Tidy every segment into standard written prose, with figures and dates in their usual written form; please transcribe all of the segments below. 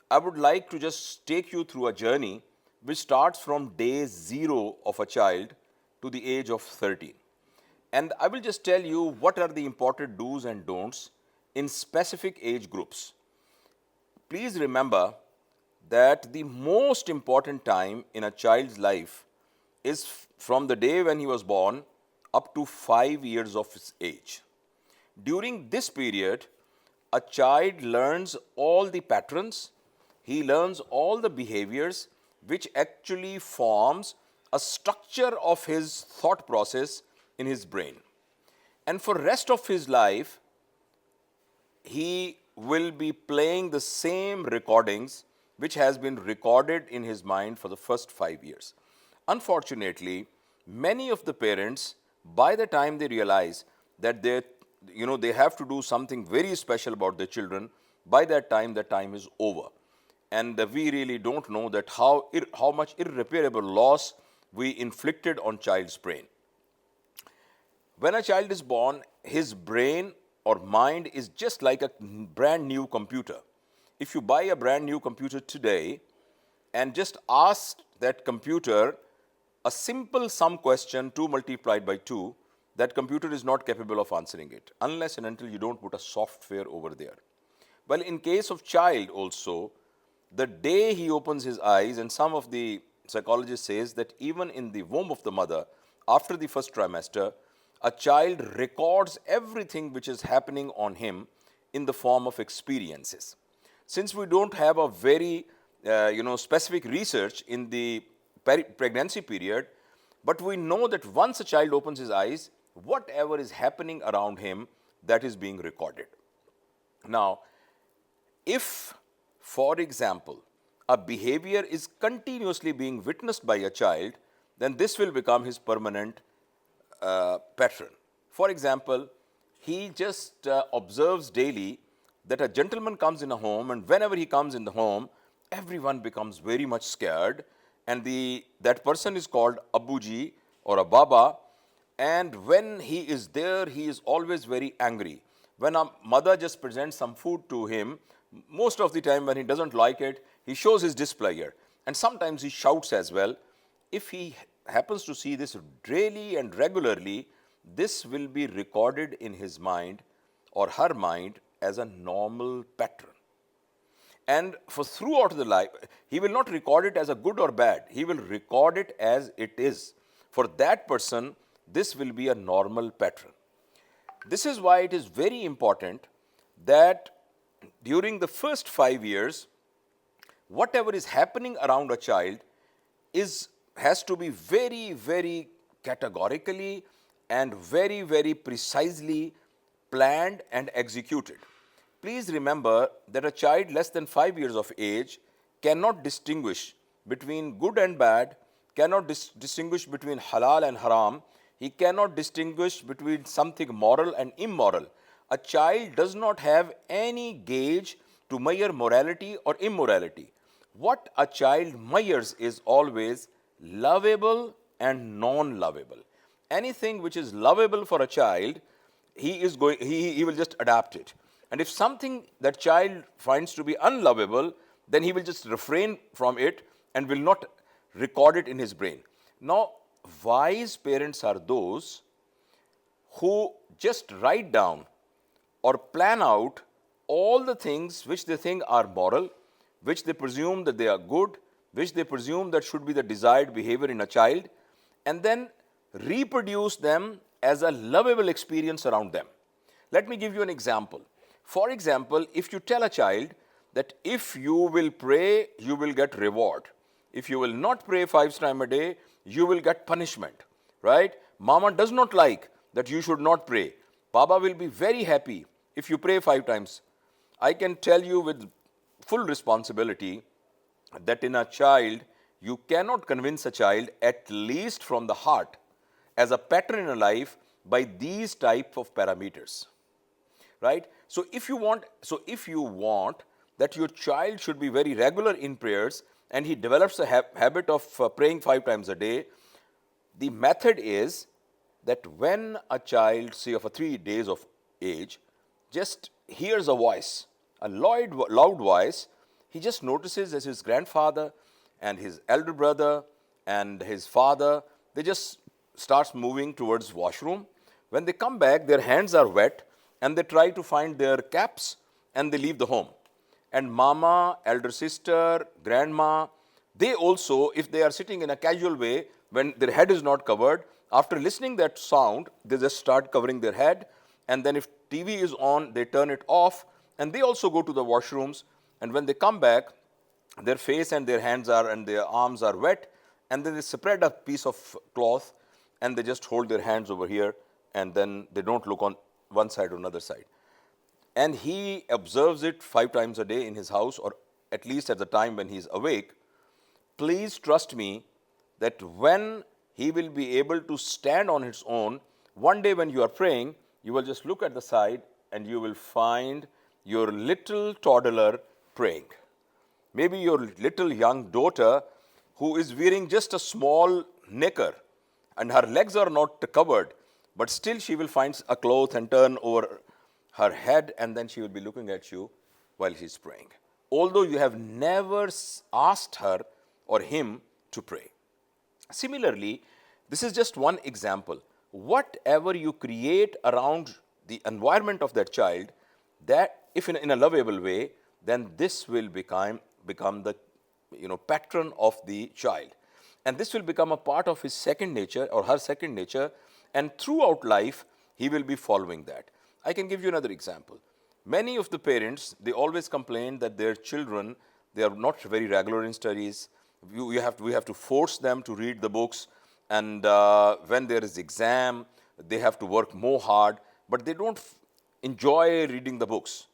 I would like to just take you through a journey which starts from day 0 of a child to the age of 13. And I will just tell you what are the important do's and don'ts in specific age groups. Please remember that the most important time in a child's life is from the day when he was born up to 5 years of his age. During this period, a child learns all the patterns, he learns all the behaviors which actually forms a structure of his thought process in his brain. And for rest of his life, he will be playing the same recordings which has been recorded in his mind for the first 5 years. Unfortunately, many of the parents, by the time they realize that they have to do something very special about their children, by that time the time is over. And we really don't know that how much irreparable loss we inflicted on child's brain. When a child is born, his brain or mind is just like a brand new computer. If you buy a brand new computer today and just ask that computer a simple sum question, 2 multiplied by 2, that computer is not capable of answering it unless and until you don't put a software over there. Well, in case of child also, the day he opens his eyes, and some of the psychologists says that even in the womb of the mother, after the first trimester, a child records everything which is happening on him in the form of experiences. Since we don't have a very specific research in the pregnancy period, but we know that once a child opens his eyes, whatever is happening around him, that is being recorded. Now, if, for example, a behavior is continuously being witnessed by a child, then this will become his permanent pattern. For example, he just observes daily that a gentleman comes in a home, and whenever he comes in the home, everyone becomes very much scared, and that person is called Abuji or a Baba, and when he is there, he is always very angry. When a mother just presents some food to him, most of the time when he doesn't like it, he shows his displeasure, and sometimes he shouts as well. If he happens to see this daily and regularly, this will be recorded in his mind or her mind as a normal pattern. And for throughout the life, he will not record it as a good or bad. He will record it as it is. For that person, this will be a normal pattern. This is why it is very important that during the first 5 years, whatever is happening around a child has to be very, very categorically and very, very precisely planned and executed. Please remember that a child less than 5 years of age cannot distinguish between good and bad, cannot distinguish between halal and haram. He cannot distinguish between something moral and immoral. A child does not have any gauge to measure morality or immorality. What a child measures is always lovable and non-lovable. Anything which is lovable for a child, he will just adapt it. And if something that child finds to be unlovable, then he will just refrain from it and will not record it in his brain. Now, wise parents are those who just write down or plan out all the things which they think are moral, which they presume that they are good, which they presume that should be the desired behavior in a child, and then reproduce them as a lovable experience around them. Let me give you an example. For example, if you tell a child that if you will pray, you will get reward. If you will not pray 5 times a day, you will get punishment, right? Mama does not like that you should not pray. Baba will be very happy if you pray 5 times. I can tell you with full responsibility that in a child, you cannot convince a child, at least from the heart, as a pattern in a life by these type of parameters, right? So if you want that your child should be very regular in prayers and he develops a habit of praying 5 times a day, the method is that when a child, say of 3 days of age, just hears a voice, a loud voice, he just notices as his grandfather and his elder brother and his father, they just starts moving towards washroom. When they come back, their hands are wet and they try to find their caps and they leave the home. And mama, elder sister, grandma, they also, if they are sitting in a casual way, when their head is not covered, after listening that sound, they just start covering their head. And then if TV is on, they turn it off and they also go to the washrooms. And when they come back, their face and their hands are and their arms are wet, and then they spread a piece of cloth and they just hold their hands over here, and then they don't look on one side or another side. And he observes it 5 times a day in his house, or at least at the time when he's awake. Please trust me that when he will be able to stand on his own, one day when you are praying, you will just look at the side and you will find your little toddler praying. Maybe your little young daughter who is wearing just a small knicker and her legs are not covered, but still she will find a cloth and turn over her head, and then she will be looking at you while she's praying, although you have never asked her or him to pray. Similarly, this is just one example. Whatever you create around the environment of that child, that if in a lovable way, then this will become the patron of the child. And this will become a part of his second nature or her second nature, and throughout life, he will be following that. I can give you another example. Many of the parents, they always complain that their children, they are not very regular in studies. We have to force them to read the books, and when there is exam, they have to work more hard, but they don't enjoy reading the books.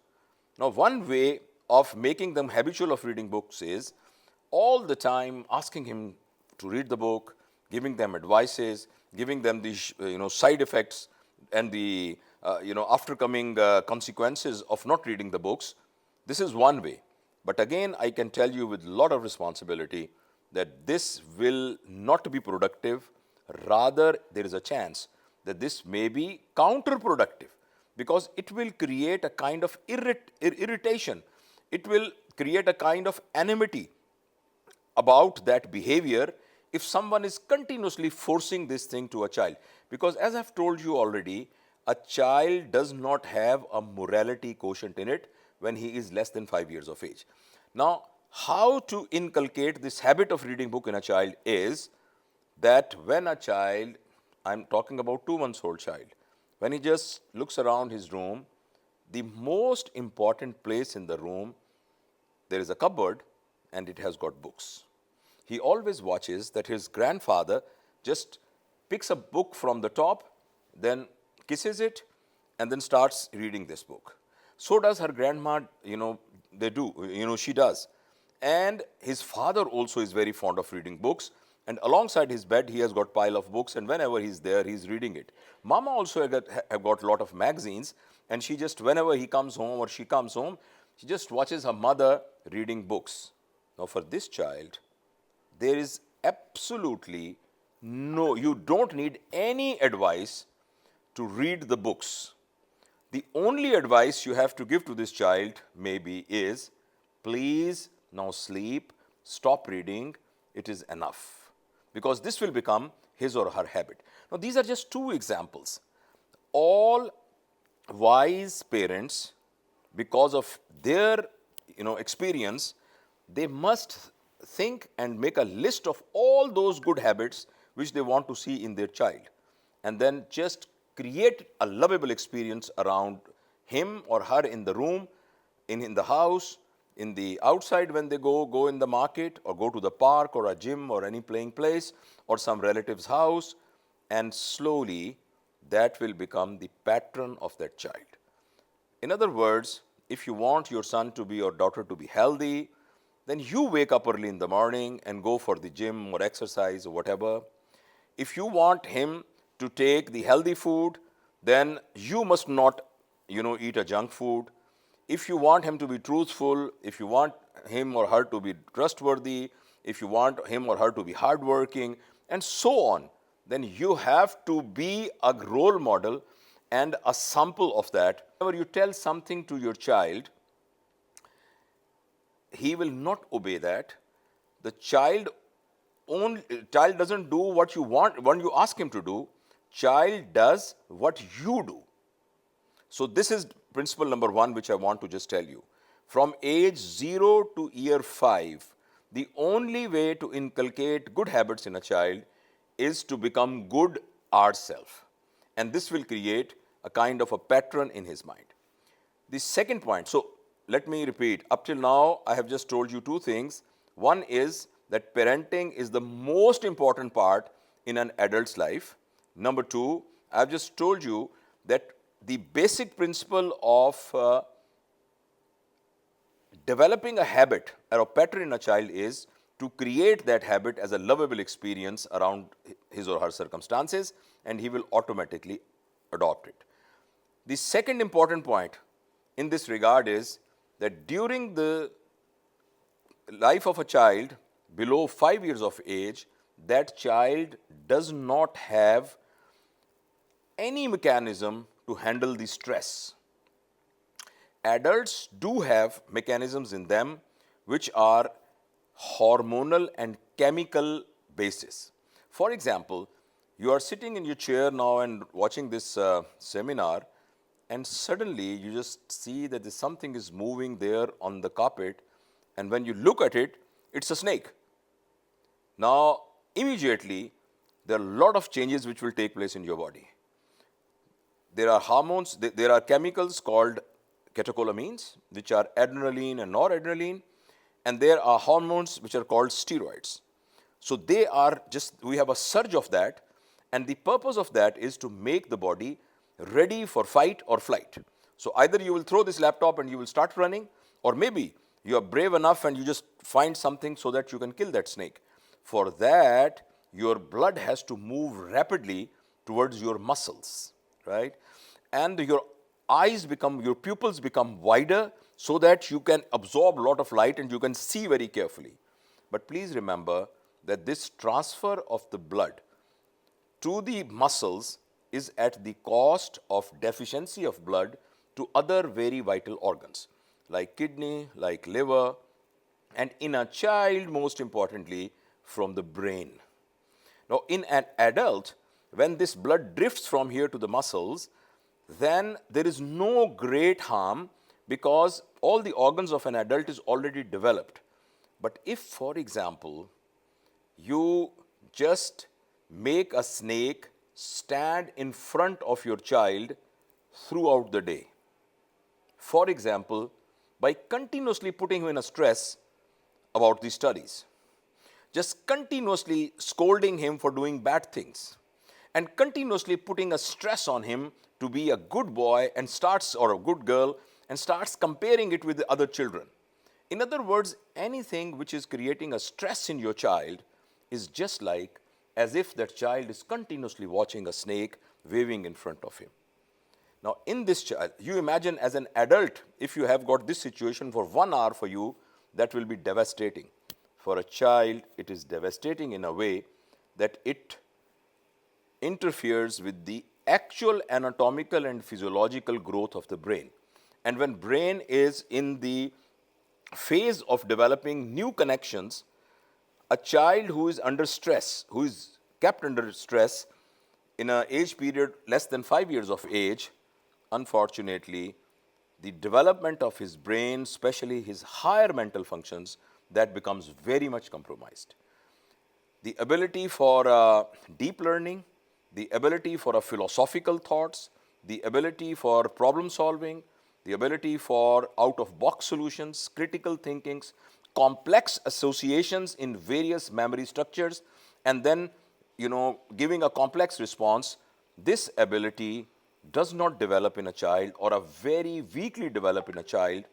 Now, one way of making them habitual of reading books is all the time asking him to read the book, giving them advices, giving them these side effects and the aftercoming consequences of not reading the books. This is one way. But again, I can tell you with a lot of responsibility that this will not be productive. Rather, there is a chance that this may be counterproductive, because it will create a kind of irritation. It will create a kind of enmity about that behavior if someone is continuously forcing this thing to a child. Because as I've told you already, a child does not have a morality quotient in it when he is less than 5 years of age. Now, how to inculcate this habit of reading book in a child is that when a child, I'm talking about 2 months old child, when he just looks around his room, the most important place in the room, there is a cupboard and it has got books. He always watches that his grandfather just picks a book from the top, then kisses it, and then starts reading this book. So does her grandma, she does. And his father also is very fond of reading books. And alongside his bed, he has got pile of books, and whenever he's there, he's reading it. Mama also have got a lot of magazines, and she just, whenever he comes home or she comes home, she just watches her mother reading books. Now, for this child, there is absolutely you don't need any advice to read the books. The only advice you have to give to this child maybe is, please now sleep, stop reading, it is enough. Because this will become his or her habit. Now, these are just 2 examples. All wise parents, because of their experience, they must think and make a list of all those good habits which they want to see in their child, and then just create a lovable experience around him or her in the room, in the house, in the outside when they go in the market or go to the park or a gym or any playing place or some relative's house, and slowly that will become the patron of that child. In other words, if you want your son to be or daughter to be healthy, then you wake up early in the morning and go for the gym or exercise or whatever. If you want him to take the healthy food, then you must not, eat a junk food. If you want him to be truthful, if you want him or her to be trustworthy, if you want him or her to be hardworking, and so on, then you have to be a role model and a sample of that. Whenever you tell something to your child, he will not obey that. The child doesn't do what you want when you ask him to do. Child does what you do. So this is principle number one, which I want to just tell you. From age 0 to year 5, the only way to inculcate good habits in a child is to become good ourself. And this will create a kind of a pattern in his mind. The second point, so let me repeat, up till now, I have just told you two things. One is that parenting is the most important part in an adult's life. Number two, I've just told you that the basic principle of developing a habit or a pattern in a child is to create that habit as a lovable experience around his or her circumstances, and he will automatically adopt it. The second important point in this regard is that during the life of a child below 5 years of age, that child does not have any mechanism to handle the stress. Adults do have mechanisms in them which are hormonal and chemical basis. For example, you are sitting in your chair now and watching this seminar, and suddenly you just see that something is moving there on the carpet, and when you look at it, it's a snake. Now, immediately, there are a lot of changes which will take place in your body. There are hormones, there are chemicals called catecholamines, which are adrenaline and noradrenaline, and there are hormones which are called steroids. So they are we have a surge of that, and the purpose of that is to make the body ready for fight or flight. So either you will throw this laptop and you will start running, or maybe you are brave enough and you just find something so that you can kill that snake. For that, your blood has to move rapidly towards your muscles, right? And your pupils become wider so that you can absorb a lot of light and you can see very carefully. But please remember that this transfer of the blood to the muscles is at the cost of deficiency of blood to other very vital organs, like kidney, like liver, and in a child, most importantly, from the brain. Now, in an adult, when this blood drifts from here to the muscles, then there is no great harm because all the organs of an adult is already developed. But if, for example, you just make a snake stand in front of your child throughout the day, for example, by continuously putting him in a stress about the studies, just continuously scolding him for doing bad things, and continuously putting a stress on him to be a good boy and or a good girl, and starts comparing it with the other children. In other words, anything which is creating a stress in your child is just like as if that child is continuously watching a snake waving in front of him. Now, in this child, you imagine as an adult, if you have got this situation for 1 hour for you, that will be devastating. For a child, it is devastating in a way that it interferes with the actual anatomical and physiological growth of the brain. And when brain is in the phase of developing new connections, a child who is under stress, who is kept under stress in an age period less than 5 years of age, unfortunately, the development of his brain, especially his higher mental functions, that becomes very much compromised. The ability for deep learning, the ability for philosophical thoughts, the ability for problem solving, the ability for out-of-box solutions, critical thinkings, complex associations in various memory structures, and then, giving a complex response, this ability does not develop in a child, or a very weakly develop in a child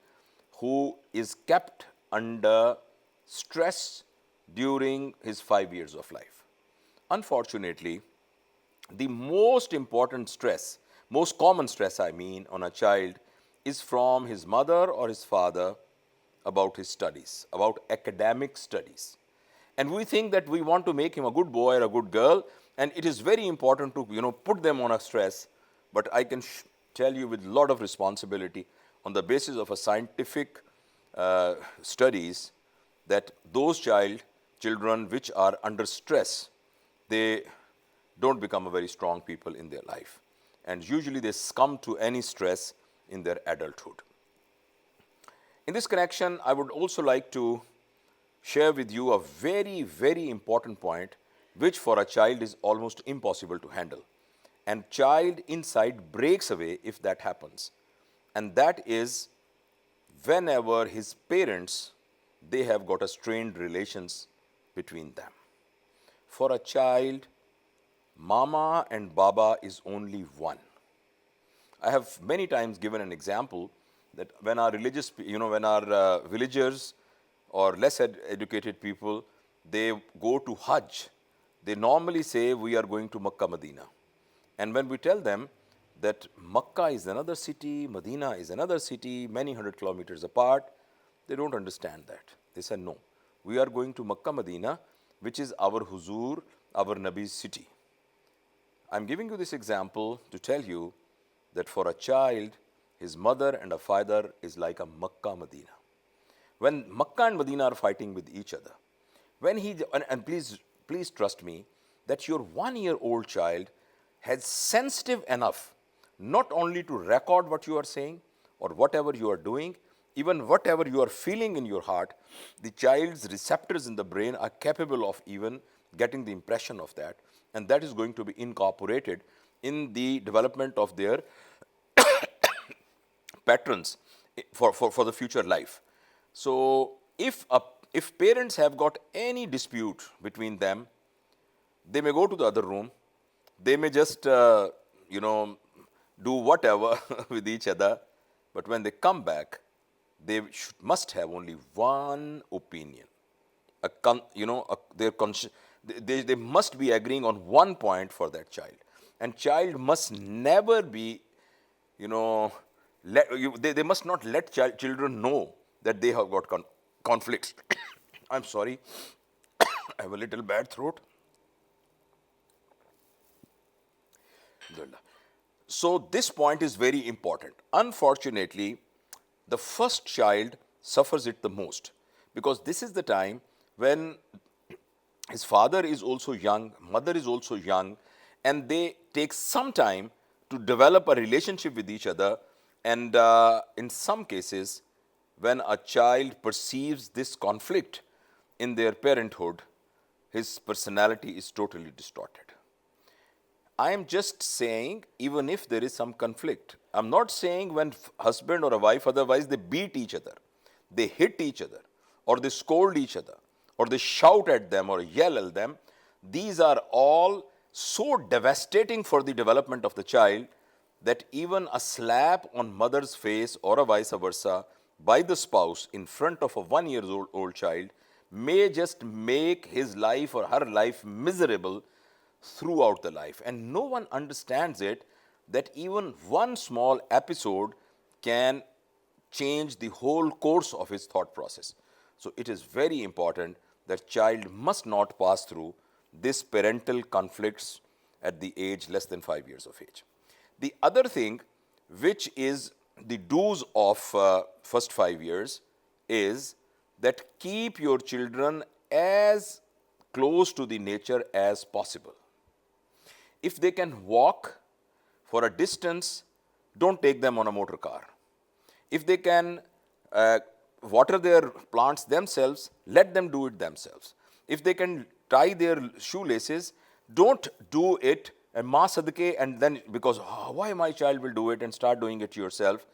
who is kept under stress during his 5 years of life. Unfortunately, the most important stress, most common stress on a child is from his mother or his father about his studies, about academic studies. And we think that we want to make him a good boy or a good girl, and it is very important to, put them on a stress. But I can tell you with a lot of responsibility, on the basis of a scientific studies that those children which are under stress, they don't become a very strong people in their life. And usually they succumb to any stress in their adulthood. In this connection, I would also like to share with you a very, very important point which for a child is almost impossible to handle. And child inside breaks away if that happens. And that is whenever his parents, they have got a strained relations between them. For a child, mama and baba is only one. I have many times given an example that when our religious, when our villagers or less educated people, they go to Hajj, they normally say we are going to Makkah, Medina. And when we tell them that Makkah is another city, Medina is another city, many 100 kilometers apart, they don't understand that. They say, no, we are going to Makkah, Medina, which is our Huzur, our Nabi's city. I'm giving you this example to tell you that for a child, his mother and a father is like a Makkah, Medina. When Makkah and Medina are fighting with each other, when and please trust me, that your 1-year-old child has sensitive enough not only to record what you are saying or whatever you are doing, even whatever you are feeling in your heart, the child's receptors in the brain are capable of even getting the impression of that, and that is going to be incorporated in the development of their patterns for the future life. So if parents have got any dispute between them, they may go to the other room, they may just do whatever with each other, but when they come back, they must have only one opinion. They must be agreeing on one point for that child, and child must never be, they must not let children know that they have got conflicts. I'm sorry, I have a little bad throat. So this point is very important. Unfortunately, the first child suffers it the most, because this is the time when his father is also young, mother is also young, and they take some time to develop a relationship with each other. And in some cases, when a child perceives this conflict in their parenthood, his personality is totally distorted. I am just saying, even if there is some conflict, I'm not saying when husband or a wife, otherwise they beat each other, they hit each other, or they scold each other, or they shout at them or yell at them. These are all so devastating for the development of the child that even a slap on mother's face or a vice versa by the spouse in front of a 1-year-old child may just make his life or her life miserable throughout the life. And no one understands it, that even one small episode can change the whole course of his thought process. So it is very important that child must not pass through this parental conflicts at the age less than 5 years of age. The other thing, which is the do's of first 5 years, is that keep your children as close to the nature as possible. If they can walk for a distance, don't take them on a motor car. If they can water their plants themselves, let them do it themselves. If they can tie their shoelaces, don't do it and ma sadke, and then because why my child will do it, and start doing it yourself.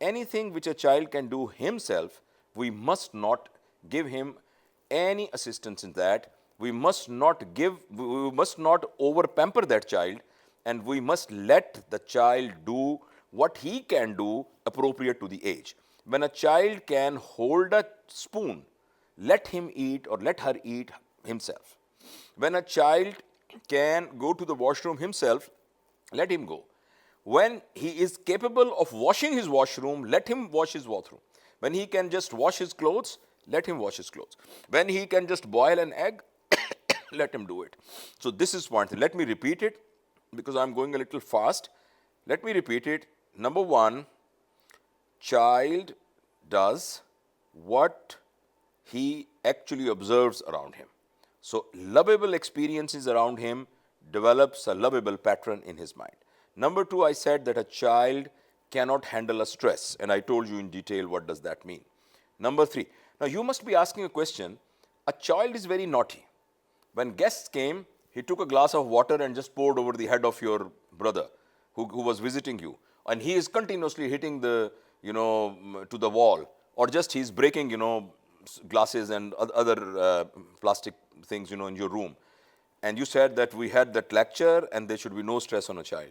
Anything which a child can do himself, we must not give him any assistance in that. We must not over pamper that child, and we must let the child do what he can do appropriate to the age. When a child can hold a spoon, let him eat or let her eat himself. When a child can go to the washroom himself, let him go. When he is capable of washing his washroom, let him wash his washroom. When he can just wash his clothes, let him wash his clothes. When he can just boil an egg, let him do it. So this is one thing. Let me repeat it, because I'm going a little fast. Let me repeat it. Number one, child does what he actually observes around him. So lovable experiences around him develops a lovable pattern in his mind. Number two, I said that a child cannot handle a stress, and I told you in detail what does that mean. Number three, now you must be asking a question. A child is very naughty. When guests came, he took a glass of water and just poured over the head of your brother who was visiting you. And he is continuously hitting the, to the wall, or just he's breaking, glasses and other plastic things, in your room. And you said that we had that lecture and there should be no stress on a child.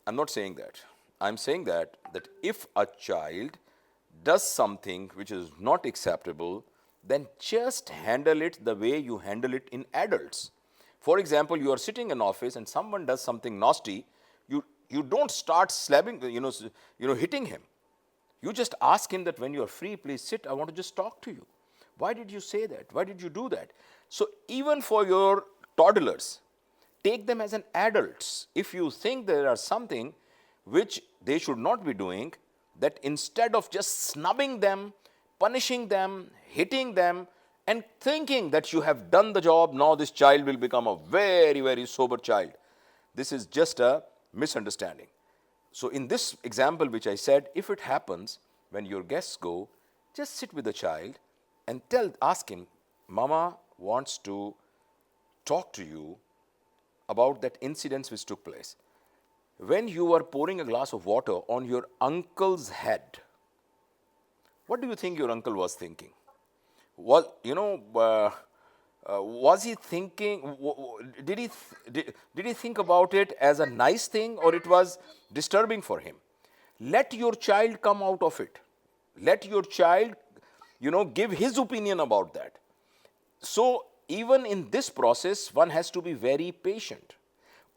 I'm not saying that. I'm saying that if a child does something which is not acceptable, then just handle it the way you handle it in adults. For example, you are sitting in office and someone does something nasty, you don't start slapping, hitting him. You just ask him that when you are free, please sit, I want to just talk to you. Why did you say that? Why did you do that? So even for your toddlers, take them as an adults. If you think there are something which they should not be doing, that instead of just snubbing them, punishing them, hitting them, and thinking that you have done the job, now this child will become a very, very sober child. This is just a misunderstanding. So in this example which I said, if it happens when your guests go, just sit with the child and ask him, Mama wants to talk to you about that incident which took place. When you were pouring a glass of water on your uncle's head, what do you think your uncle was thinking? Was he thinking? Did he think about it as a nice thing, or it was disturbing for him? Let your child come out of it. Let your child, give his opinion about that. So even in this process, one has to be very patient.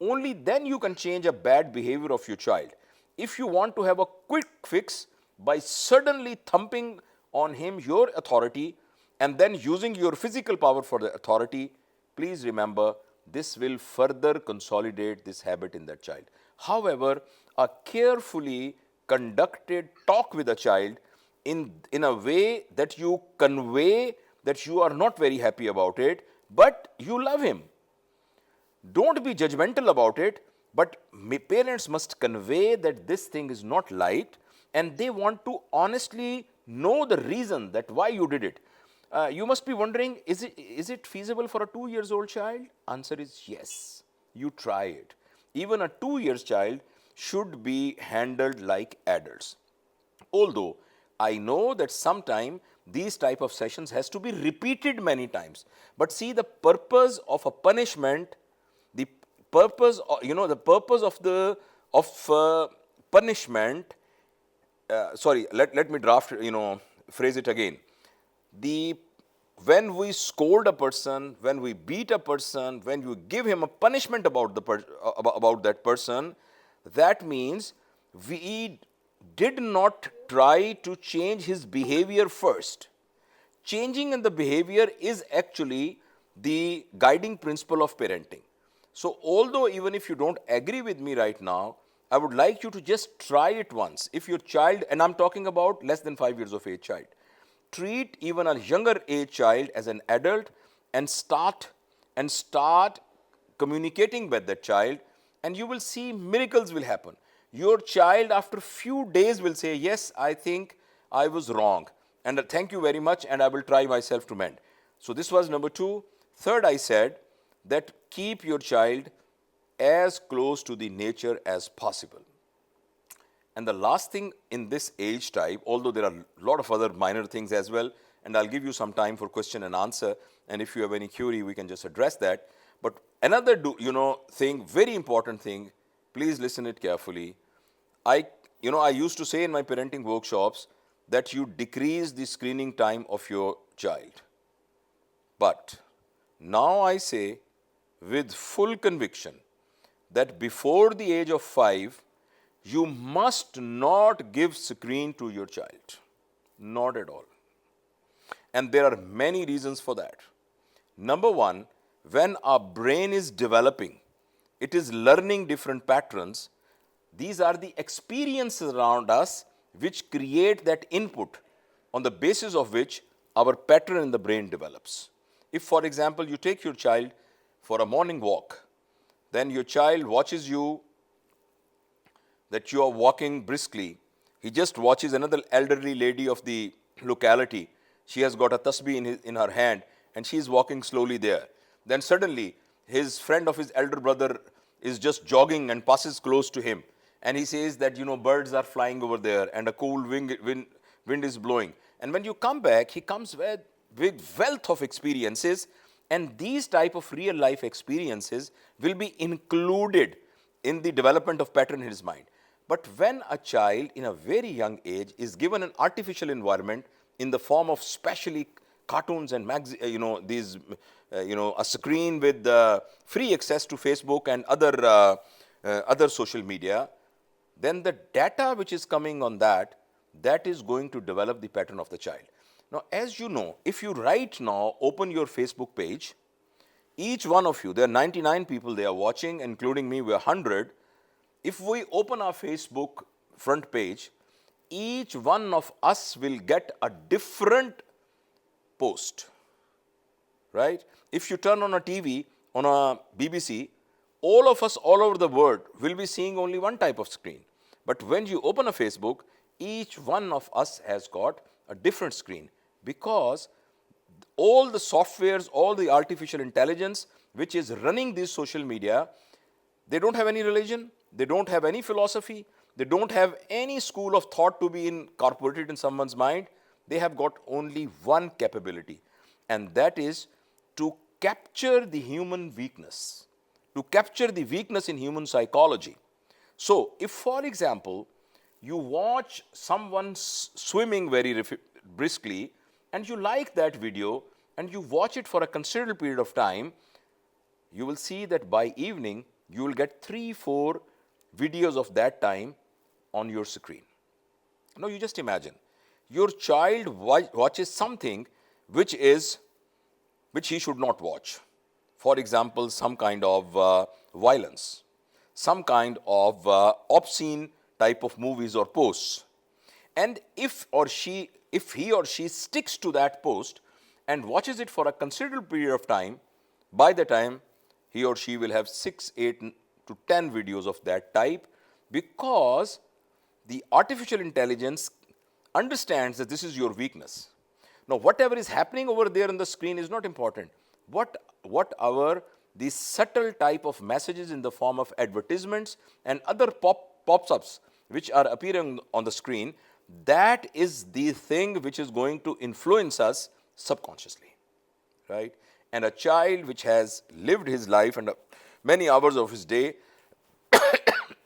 Only then you can change a bad behavior of your child. If you want to have a quick fix by suddenly thumping on him your authority and then using your physical power for the authority, please remember, this will further consolidate this habit in that child. However, a carefully conducted talk with a child in a way that you convey that you are not very happy about it, but you love him. Don't be judgmental about it, but parents must convey that this thing is not liked and they want to honestly know the reason that why you did it. You must be wondering, is it feasible for a 2-year-old child? Answer is yes. You try it. Even a 2-year child should be handled like adults. Although I know that sometimes these type of sessions has to be repeated many times. But see, the purpose of a punishment, the purpose of punishment. Let me phrase it again. When we scold a person, when we beat a person, when you give him a punishment about that person, that means we did not try to change his behavior first. Changing in the behavior is actually the guiding principle of parenting. So although even if you don't agree with me right now, I would like you to just try it once. If your child, and I'm talking about less than 5 years of age child, treat even a younger age child as an adult and start communicating with that child, and you will see miracles will happen. Your child after few days will say, yes, I think I was wrong, and thank you very much, and I will try myself to mend. So this was number 2. Third, I said that keep your child as close to the nature as possible. And the last thing in this age type, although there are a lot of other minor things as well, and I'll give you some time for question and answer, and if you have any query, we can just address that. But another thing, very important thing, please listen it carefully. I used to say in my parenting workshops that you decrease the screening time of your child. But now I say with full conviction that before the age of 5, you must not give screen to your child. Not at all. And there are many reasons for that. Number 1, when our brain is developing, it is learning different patterns. These are the experiences around us which create that input. on the basis of which our pattern in the brain develops. If, for example, you take your child for a morning walk, then your child watches you that you are walking briskly. He just watches another elderly lady of the locality. She has got a tasbih in her hand and she is walking slowly there. Then suddenly his friend of his elder brother is just jogging and passes close to him. And he says that, birds are flying over there and a cool wind is blowing. And when you come back, he comes with wealth of experiences, and these type of real life experiences will be included in the development of pattern in his mind. But when a child in a very young age is given an artificial environment in the form of specially cartoons and a screen with free access to Facebook and other social media, then the data which is coming on that is going to develop the pattern of the child. Now, as you know, if you right now open your Facebook page, each one of you, there are 99 people they are watching, including me, we are 100. If we open our Facebook front page, each one of us will get a different post, right? If you turn on a TV, on a BBC, all of us all over the world will be seeing only one type of screen. But when you open a Facebook, each one of us has got a different screen, because all the softwares, all the artificial intelligence which is running this social media, they don't have any religion, they don't have any philosophy, they don't have any school of thought to be incorporated in someone's mind. They have got only one capability, and that is to capture the human weakness, to capture the weakness in human psychology. So, if for example, you watch someone swimming very briskly and you like that video and you watch it for a considerable period of time, you will see that by evening you will get 3-4 videos of that time on your screen. Now you just imagine, your child watches something which he should not watch. For example, some kind of violence, some kind of obscene type of movies or posts. And if he or she sticks to that post and watches it for a considerable period of time, by the time he or she will have 6, 8 to 10 videos of that type, because the artificial intelligence understands that this is your weakness. Now, whatever is happening over there on the screen is not important. These subtle type of messages in the form of advertisements and other pops-ups which are appearing on the screen, that is the thing which is going to influence us subconsciously, right? And a child which has lived his life and many hours of his day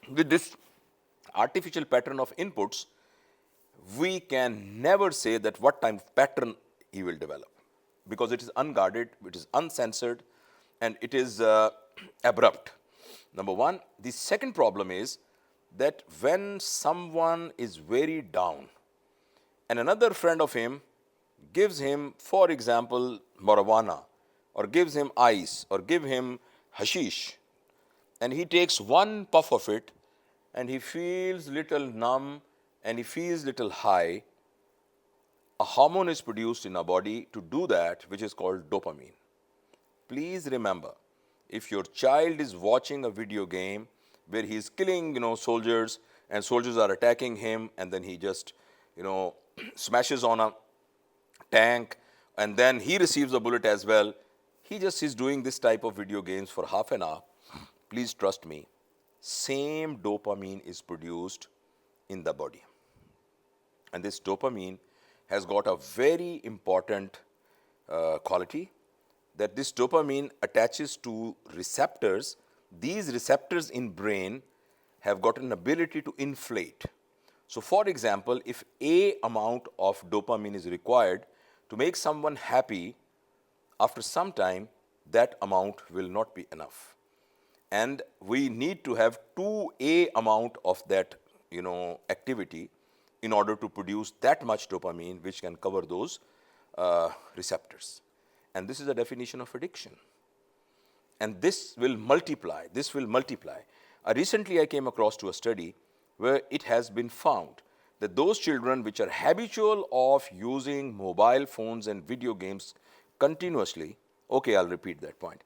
with this artificial pattern of inputs, we can never say that what type of pattern he will develop, because it is unguarded, it is uncensored, and it is abrupt. Number one. The second problem is that when someone is very down and another friend of him gives him, for example, marijuana, or gives him ice, or give him hashish, and he takes one puff of it and he feels little numb and he feels little high, a hormone is produced in our body to do that, which is called dopamine. Please remember, if your child is watching a video game where he is killing, soldiers, and soldiers are attacking him, and then he just, smashes on a tank, and then he receives a bullet as well. He just is doing this type of video games for half an hour. Please trust me, same dopamine is produced in the body. And this dopamine has got a very important quality, that this dopamine attaches to receptors. These receptors in brain have got an ability to inflate. So, for example, if a amount of dopamine is required to make someone happy, after some time that amount will not be enough. And we need to have 2A amount of that, activity in order to produce that much dopamine which can cover those receptors. And this is the definition of addiction. And this will multiply. Recently I came across to a study where it has been found that those children which are habitual of using mobile phones and video games continuously, okay, I'll repeat that point.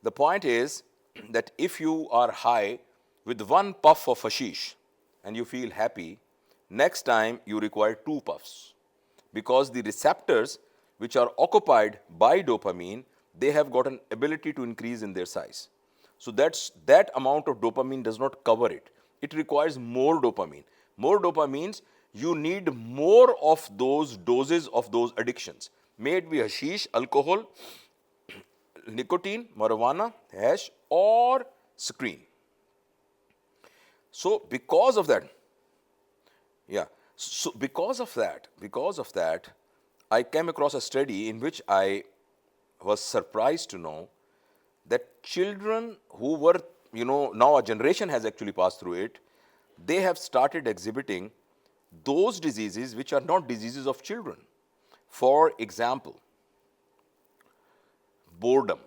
The point is that if you are high with one puff of hashish and you feel happy, next time you require 2 puffs, because the receptors which are occupied by dopamine, they have got an ability to increase in their size. So that amount of dopamine does not cover it. It requires more dopamine. More dopamines, you need more of those doses of those addictions. May it be hashish, alcohol, nicotine, marijuana, hash, or screen. So because of that, because of that, I came across a study in which I was surprised to know that children who were, now a generation has actually passed through it, they have started exhibiting those diseases which are not diseases of children. For example, boredom.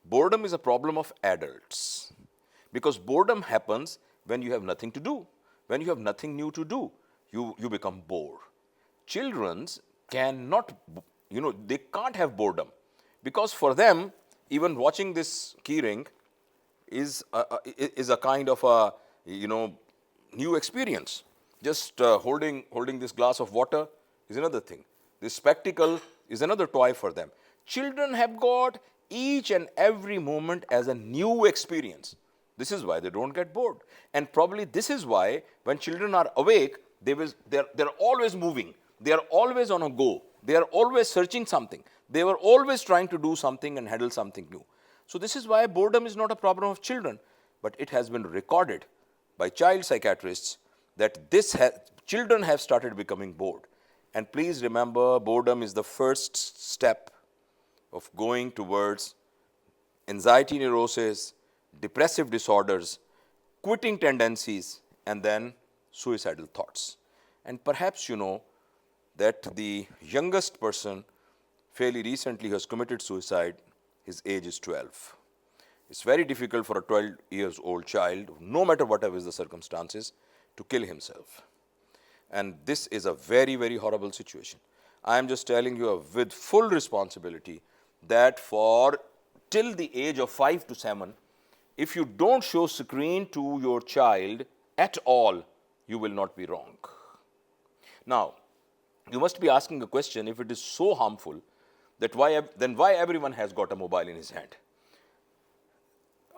Boredom is a problem of adults, because boredom happens when you have nothing to do. When you have nothing new to do, you become bored. Children's cannot, they can't have boredom, because for them, even watching this keyring is a kind of a, new experience. Just holding this glass of water is another thing. This spectacle is another toy for them. Children have got each and every moment as a new experience. This is why they don't get bored. And probably this is why when children are awake, they're always moving. They are always on a go. They are always searching something. They were always trying to do something and handle something new. So this is why boredom is not a problem of children, but it has been recorded by child psychiatrists that children have started becoming bored. And please remember, boredom is the first step of going towards anxiety neurosis, depressive disorders, quitting tendencies, and then suicidal thoughts. And perhaps you know that the youngest person fairly recently has committed suicide. His age is 12. It's very difficult for a 12 years old child, no matter whatever is the circumstances, to kill himself. And this is a very, very horrible situation. I am just telling you with full responsibility that for till the age of 5 to 7, if you don't show screen to your child at all, you will not be wrong. Now, you must be asking a question, if it is so harmful, that why everyone has got a mobile in his hand?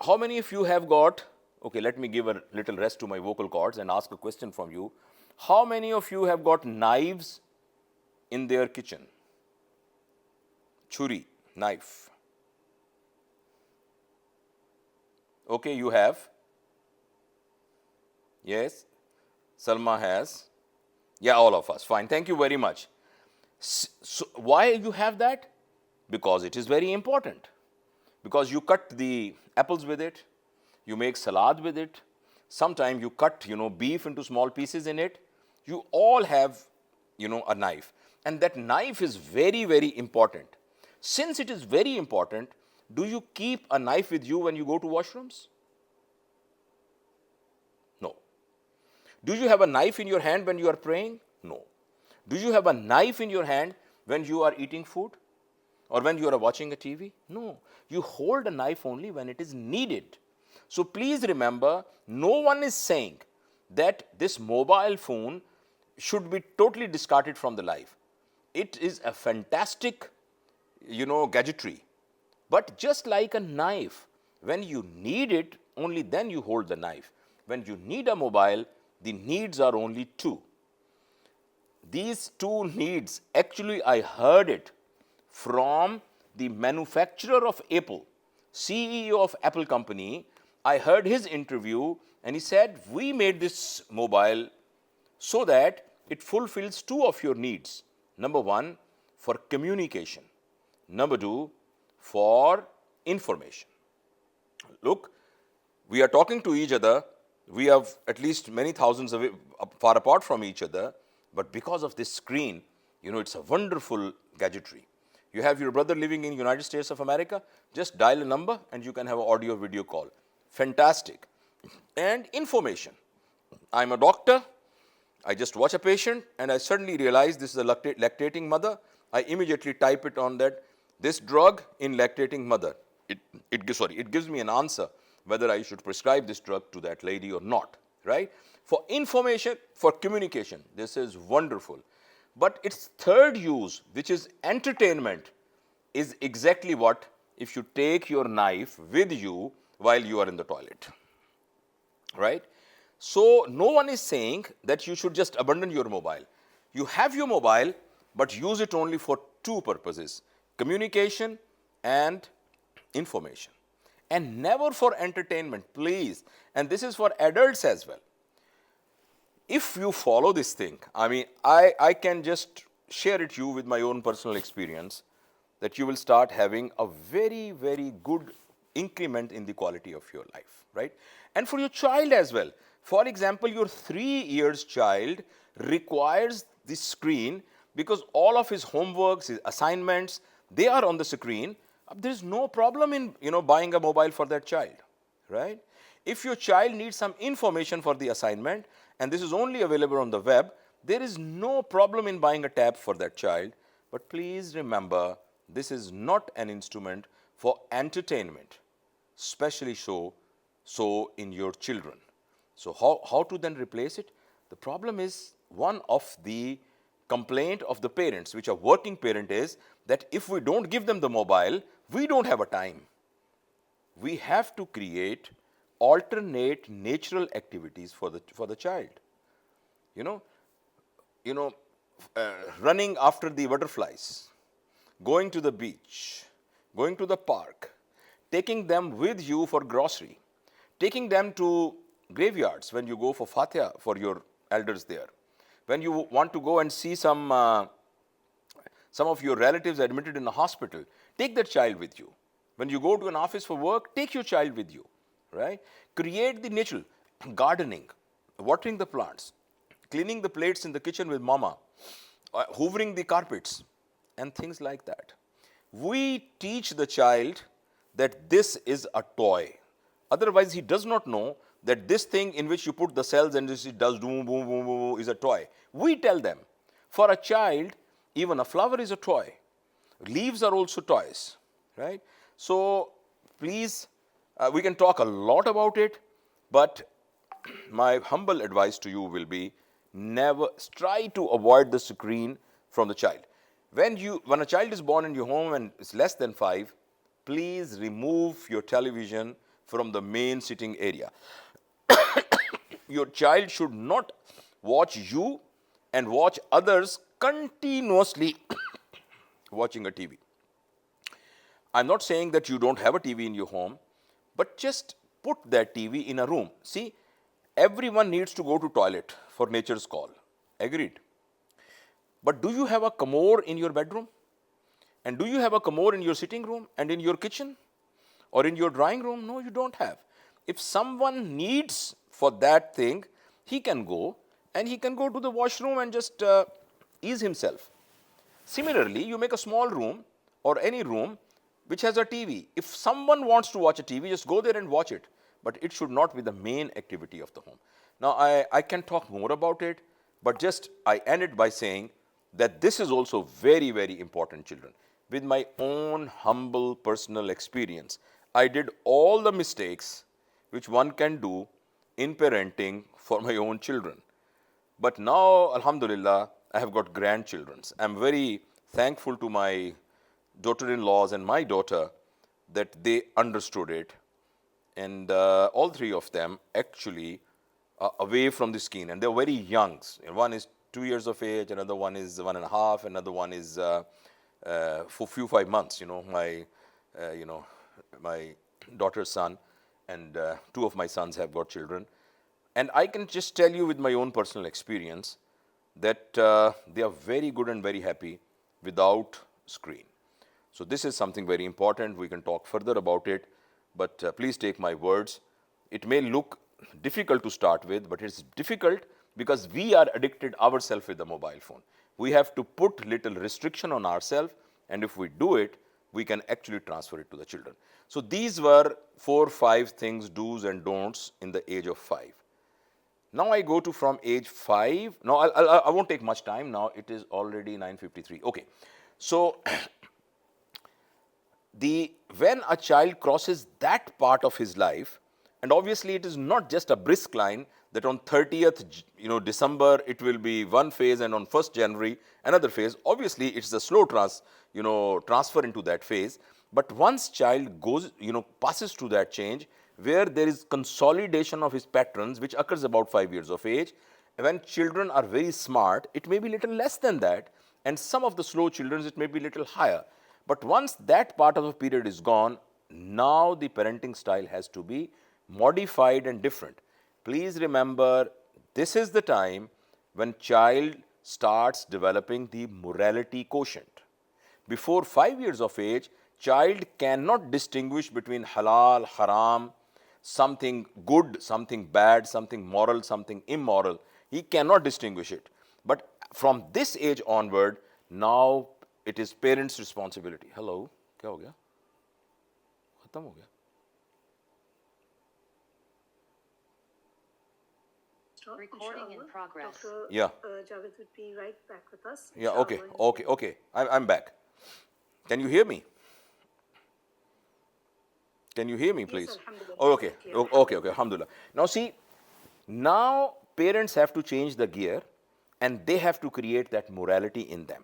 How many of you have got, okay, let me give a little rest to my vocal cords and ask a question from you. How many of you have got knives in their kitchen? Churi, knife. Okay, you have. Yes, Salma has. Yeah, all of us. Fine, thank you very much. So why you have that? Because it is very important. Because you cut the apples with it, you make salad with it, sometimes you cut, beef into small pieces in it. You all have, a knife. And that knife is very, very important. Since it is very important, do you keep a knife with you when you go to washrooms? No. Do you have a knife in your hand when you are praying? No. Do you have a knife in your hand when you are eating food? Or when you are watching a TV? No. You hold a knife only when it is needed. So please remember, no one is saying that this mobile phone should be totally discarded from the life. It is a fantastic, gadgetry. But just like a knife, when you need it, only then you hold the knife. When you need a mobile, the needs are only 2. These 2 needs, actually I heard it from the manufacturer of Apple, CEO of Apple company. I heard his interview and he said, we made this mobile so that it fulfills 2 of your needs. Number 1, for communication. Number 2, for information. Look, we are talking to each other. We have at least many thousands of far apart from each other. But because of this screen, it's a wonderful gadgetry. You have your brother living in United States of America, just dial a number and you can have an audio video call. Fantastic. And information. I'm a doctor. I just watch a patient and I suddenly realize this is a lactating mother. I immediately type it on that, this drug in lactating mother. It gives me an answer whether I should prescribe this drug to that lady or not, right? For information, for communication, this is wonderful. But its third use, which is entertainment, is exactly what if you take your knife with you while you are in the toilet, right? So no one is saying that you should just abandon your mobile. You have your mobile, but use it only for two purposes: communication and information, and never for entertainment, please. And this is for adults as well. If you follow this thing, I mean, I can just share it you with my own personal experience, that you will start having a very, very good increment in the quality of your life, right? And for your child as well. For example, your 3 years child requires the screen because all of his homeworks, his assignments, they are on the screen. There is no problem in buying a mobile for that child, right? If your child needs some information for the assignment and this is only available on the web, there is no problem in buying a tab for that child. But please remember, this is not an instrument for entertainment, especially so in your children. So how to then replace it? The problem is, one of the complaint of the parents, which are working parent, is that if we don't give them the mobile, we don't have a time. We have to create alternate natural activities for the child. Running after the butterflies, going to the beach, going to the park, taking them with you for grocery, taking them to graveyards when you go for Fatiha for your elders there. When you want to go and see some of your relatives admitted in a hospital, take that child with you. When you go to an office for work, take your child with you, right? Create the natural gardening, watering the plants, cleaning the plates in the kitchen with mama, hoovering the carpets, and things like that. We teach the child that this is a toy. Otherwise, he does not know that this thing in which you put the cells and it does boom, boom, boom, boom is a toy. We tell them, for a child, even a flower is a toy. Leaves are also toys, right? So please, we can talk a lot about it, but my humble advice to you will be, never try to avoid the screen from the child. When a child is born in your home and is less than 5, please remove your television from the main sitting area. Your child should not watch you and watch others continuously watching a TV. I'm not saying that you don't have a TV in your home, but just put that TV in a room. See, everyone needs to go to toilet for nature's call. Agreed. But do you have a commode in your bedroom? And do you have a commode in your sitting room and in your kitchen or in your drawing room? No, you don't have. If someone needs for that thing, he can go and he can go to the washroom and just ease himself. Similarly, you make a small room or any room which has a TV. If someone wants to watch a TV, just go there and watch it. But it should not be the main activity of the home. Now, I can talk more about it, but just I end it by saying that this is also very, very important, children. With my own humble personal experience, I did all the mistakes which one can do in parenting for my own children. But now, alhamdulillah, I have got grandchildren. I'm very thankful to my daughter-in-laws and my daughter that they understood it. And all three of them actually are away from the screen. And they're very young. One is 2 years of age, another one is 1.5, another one is for 5 months. My daughter's son and 2 of my sons have got children. And I can just tell you with my own personal experience that they are very good and very happy without screen. So this is something very important. We can talk further about it, but please take my words. It may look difficult to start with, but it's difficult because we are addicted ourselves with the mobile phone. We have to put little restriction on ourselves, and if we do it, we can actually transfer it to the children. So these were 4 or 5 things, do's and don'ts in the age of 5. Now I go to from age 5. Now I won't take much time. Now it is already 9:53. Okay. So when a child crosses that part of his life, and obviously it is not just a brisk line that on 30th December it will be one phase and on 1st January another phase. Obviously it's a slow transfer into that phase. But once child goes passes through that change, where there is consolidation of his patterns, which occurs about 5 years of age. When children are very smart, it may be little less than that, and some of the slow children it may be little higher. But once that part of the period is gone, now the parenting style has to be modified and different. Please remember, this is the time when child starts developing the morality quotient. Before 5 years of age, child cannot distinguish between halal, haram, something good, something bad, something moral, something immoral. He cannot distinguish it. But from this age onward, now it is parents' responsibility. Hello, क्या हो गया? खत्म हो गया? Recording in progress. Dr. Yeah. Javed would be right back with us. Yeah, inshallah. okay. I'm back. Can you hear me? Can you hear me, please? Yes, alhamdulillah. Oh, okay. Clear. Okay, alhamdulillah. Now see, now parents have to change the gear and they have to create that morality in them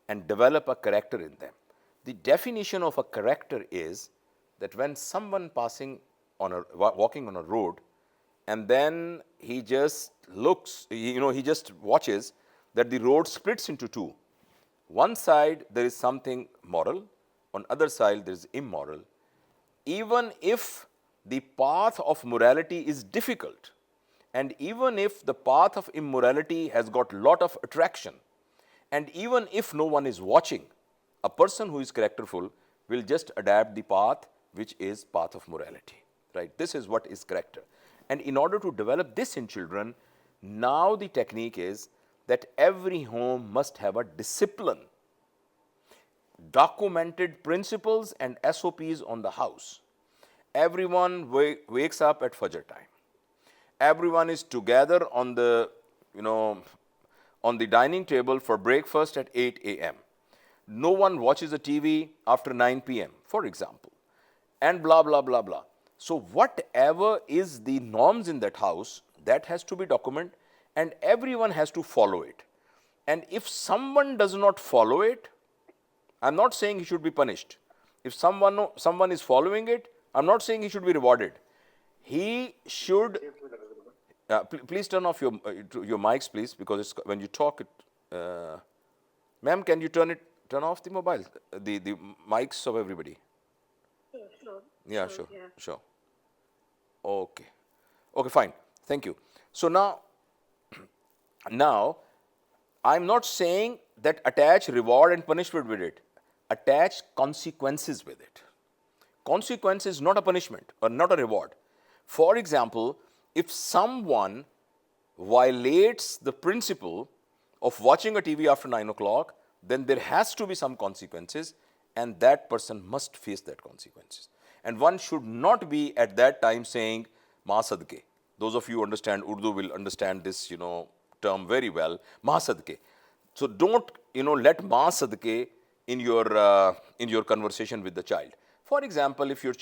and develop a character in them. The definition of a character is that when someone walking on a road, and then he just looks, he just watches that the road splits into two. One side there is something moral, on other side there is immoral. Even if the path of morality is difficult, and even if the path of immorality has got lot of attraction, and even if no one is watching, a person who is characterful will just adapt the path which is path of morality, right? This is what is character. And in order to develop this in children, now the technique is that every home must have a discipline, documented principles and SOPs on the house. Everyone wakes up at Fajr time. Everyone is together on the dining table for breakfast at 8 a.m. No one watches a TV after 9 p.m., for example, and blah, blah, blah, blah. So whatever is the norms in that house, that has to be documented and everyone has to follow it. And if someone does not follow it, I'm not saying he should be punished. If someone is following it, I'm not saying he should be rewarded. He should. Please turn off your mics, please, because when you talk, ma'am, can you turn off the mobile, the mics of everybody? Sure. Yeah, sure. Okay, fine. Thank you. So now, I'm not saying that attach reward and punishment with it. Attach consequences with it. Consequence is not a punishment or not a reward. For example, if someone violates the principle of watching a TV after 9 o'clock, then there has to be some consequences, and that person must face that consequences. And one should not be at that time saying, Ma sadke. Those of you who understand Urdu will understand this, term very well, Ma sadke. So don't, let Ma sadke in your conversation with the child. For example, if you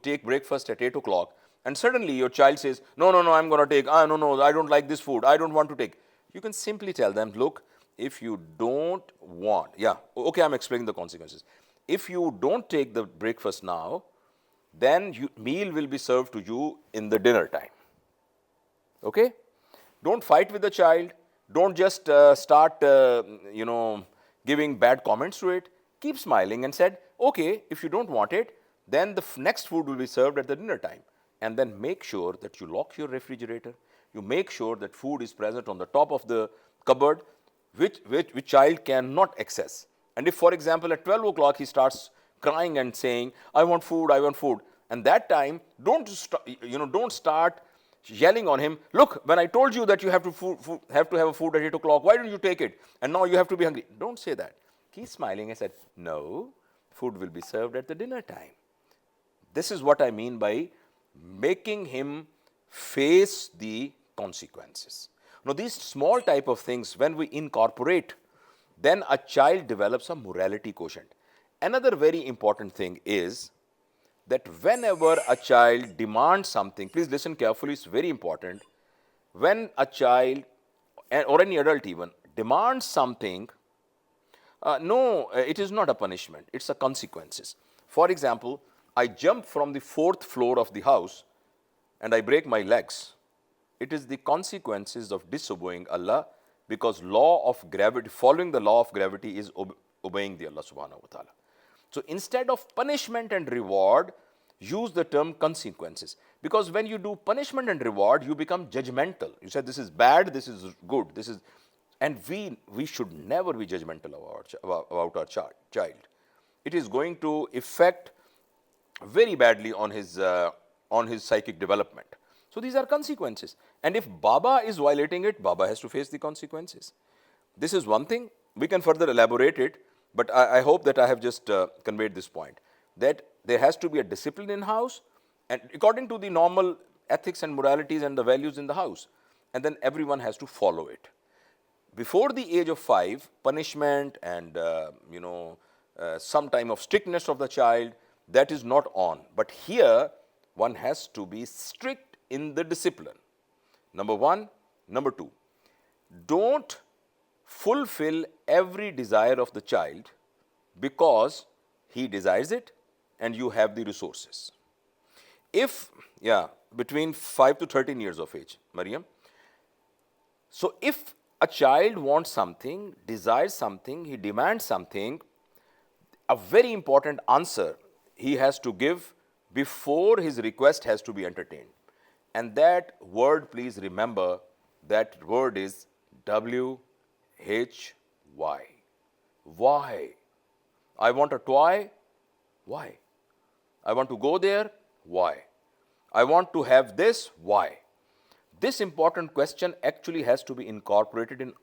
take breakfast at 8 o'clock, and suddenly your child says, no, I'm going to take, no, I don't like this food, I don't want to take. You can simply tell them, look, if you don't want, I'm explaining the consequences. If you don't take the breakfast now, then meal will be served to you in the dinner time. Okay? Don't fight with the child. Don't just start, giving bad comments to it. Keep smiling and said, okay, if you don't want it, then the next food will be served at the dinner time. And then make sure that you lock your refrigerator. You make sure that food is present on the top of the cupboard, which child cannot access. And if, for example, at 12 o'clock he starts crying and saying, I want food, and that time, don't start yelling on him, look, when I told you that you have to have a food at 8 o'clock, why didn't you take it? And now you have to be hungry. Don't say that. Keep smiling and said, no, food will be served at the dinner time. This is what I mean by making him face the consequences. Now, these small type of things, when we incorporate, then a child develops a morality quotient. Another very important thing is that whenever a child demands something, please listen carefully, it's very important. When a child or any adult even demands something, no, it is not a punishment, it's a consequences. For example, I jump from the fourth floor of the house and I break my legs. It is the consequences of disobeying Allah, because law of gravity, following the law of gravity is obeying the Allah subhanahu wa ta'ala. So instead of punishment and reward, use the term consequences. Because when you do punishment and reward, you become judgmental. You say this is bad, this is good, this is, and we should never be judgmental about our child. It is going to affect very badly on his psychic development. So these are consequences. And if Baba is violating it, Baba has to face the consequences. This is one thing. We can further elaborate it, but I hope that I have just conveyed this point, that there has to be a discipline in house, and according to the normal ethics and moralities and the values in the house, and then everyone has to follow it. Before the age of 5, punishment and some time of strictness of the child, that is not on. But here one has to be strict in the discipline. Number 1. Number 2, don't fulfill every desire of the child because he desires it and you have the resources. If, between 5 to 13 years of age, Mariam. So if a child wants something, desires something, he demands something, a very important answer he has to give before his request has to be entertained. And that word, please remember, that word is WHY. Why? I want a toy. Why? I want to go there. Why? I want to have this. Why? This important question actually has to be incorporated in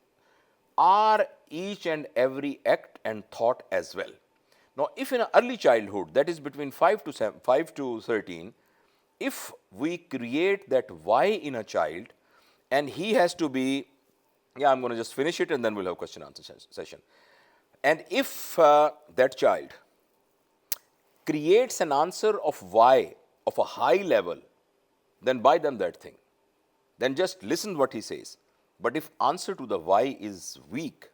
our each and every act and thought as well. Now, if in early childhood, that is between 5 to 13, if we create that why in a child, and he has to be, I'm going to just finish it and then we'll have question answer session. And if that child creates an answer of why of a high level, then buy them that thing. Then just listen what he says. But if answer to the why is weak,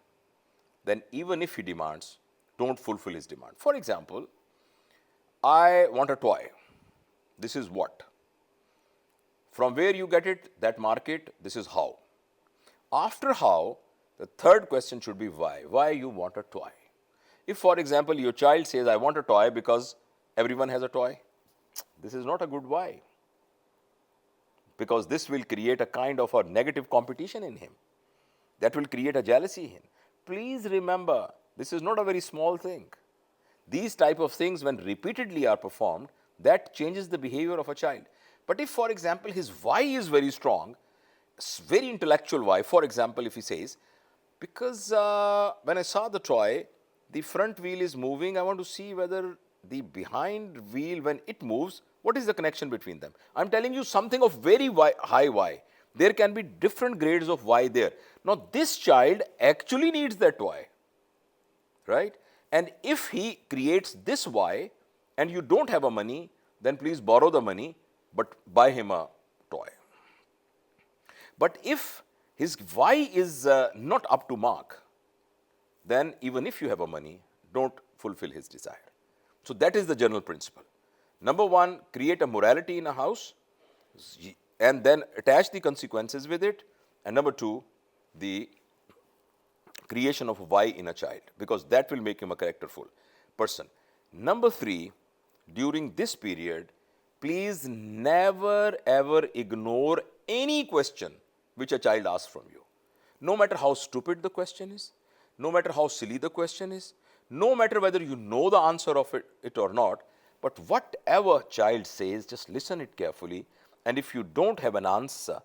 then even if he demands, don't fulfill his demand. For example, I want a toy. This is what? From where you get it, that market, this is how. After how, the third question should be why. Why you want a toy? If, for example, your child says, I want a toy because everyone has a toy, this is not a good why. Because this will create a kind of a negative competition in him. That will create a jealousy in him. Please remember, this is not a very small thing. These type of things, when repeatedly are performed, that changes the behavior of a child. But if, for example, his why is very strong, very intellectual why, for example, if he says, because when I saw the toy, the front wheel is moving, I want to see whether the behind wheel, when it moves, what is the connection between them? I'm telling you something of very high why. There can be different grades of why there. Now, this child actually needs that why, right? And if he creates this why, and you don't have a money, then please borrow the money, but buy him a toy. But if his why is not up to mark, then even if you have a money, don't fulfill his desire. So that is the general principle. Number 1, create a morality in a house and then attach the consequences with it. And number 2, the creation of why in a child, because that will make him a characterful person. Number 3, during this period, please never ever ignore any question which a child asks from you. No matter how stupid the question is, no matter how silly the question is, no matter whether you know the answer of it or not, but whatever child says, just listen it carefully. And if you don't have an answer,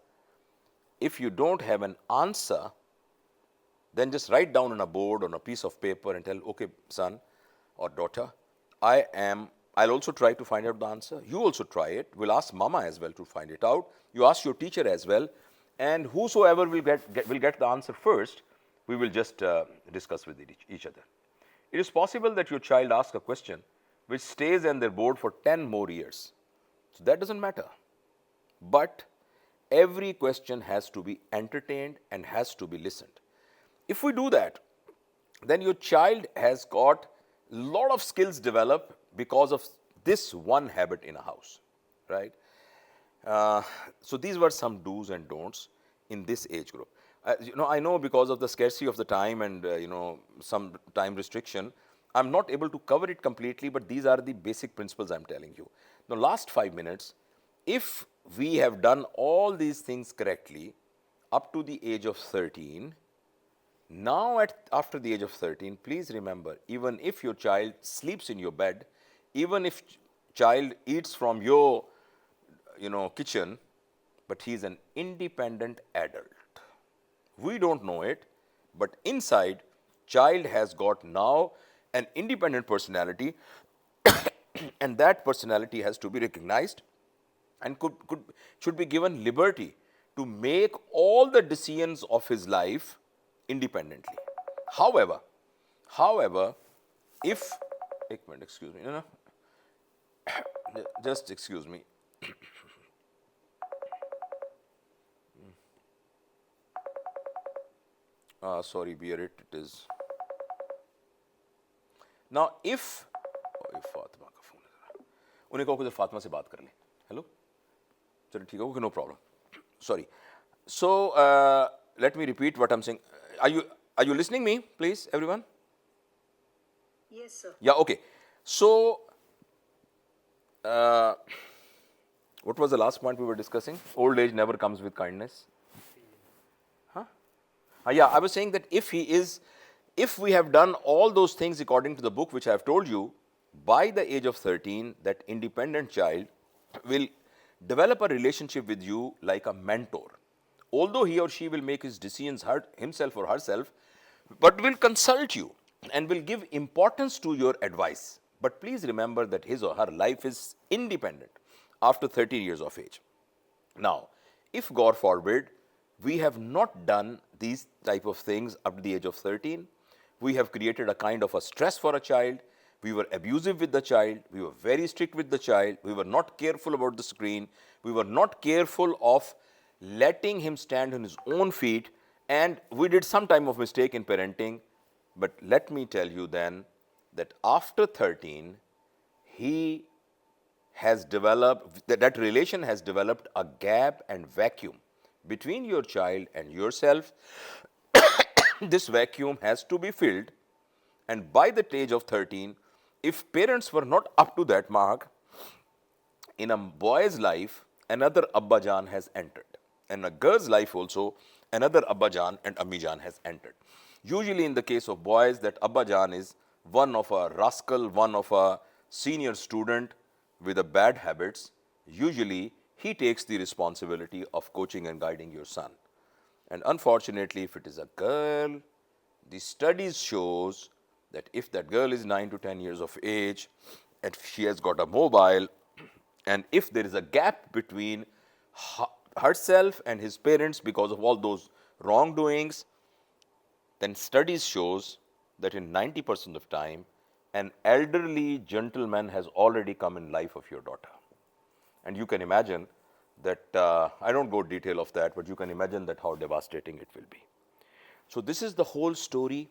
then just write down on a board, on a piece of paper and tell, okay, son or daughter, I I'll also try to find out the answer. You also try it. We'll ask mama as well to find it out. You ask your teacher as well. And whosoever will get the answer first, we will just discuss with each other. It is possible that your child asks a question which stays on their board for 10 more years. So that doesn't matter. But every question has to be entertained and has to be listened. If we do that, then your child has got a lot of skills developed because of this one habit in a house, right? So these were some do's and don'ts in this age group. I know because of the scarcity of the time and some time restriction, I'm not able to cover it completely, but these are the basic principles I'm telling you. The last 5 minutes, if we have done all these things correctly up to the age of 13, now after the age of 13, please remember, even if your child sleeps in your bed, even if child eats from your kitchen, but he is an independent adult. We don't know it, but inside, child has got now an independent personality and that personality has to be recognized and should be given liberty to make all the decisions of his life independently. However, if, excuse me, just excuse me. Sorry, bear it, it is. Now, if Fatima का phone है, उन्हें कहो कि फातिमा से बात कर लें. Hello, चलो ठीक है, okay, no problem. Sorry. So let me repeat what I'm saying. Are you listening me, please, everyone? Yes, sir. Yeah, okay. So what was the last point we were discussing? Old age never comes with kindness. Huh? Yeah, I was saying that if we have done all those things according to the book which I have told you, by the age of 13, that independent child will develop a relationship with you like a mentor. Although he or she will make his decisions himself or herself, but will consult you and will give importance to your advice. But please remember that his or her life is independent after 13 years of age. Now, if God forbid, we have not done these type of things up to the age of 13, we have created a kind of a stress for a child, we were abusive with the child, we were very strict with the child, we were not careful about the screen, we were not careful of letting him stand on his own feet, and we did some time of mistake in parenting. But let me tell you then that after 13, he has developed, that relation has developed a gap and vacuum between your child and yourself. This vacuum has to be filled, and by the age of 13, if parents were not up to that mark, in a boy's life, another Abba Jan has entered. In a girl's life also, another Abba Jan and Ammi Jan has entered. Usually in the case of boys, that Abba Jan is one of a rascal, one of a senior student with a bad habits. Usually he takes the responsibility of coaching and guiding your son. And unfortunately, if it is a girl, the studies shows that if that girl is 9 to 10 years of age and she has got a mobile, and if there is a gap between herself and his parents because of all those wrongdoings, then studies shows that in 90% of time, an elderly gentleman has already come in life of your daughter. And you can imagine that, I don't go detail of that, but you can imagine that how devastating it will be. So this is the whole story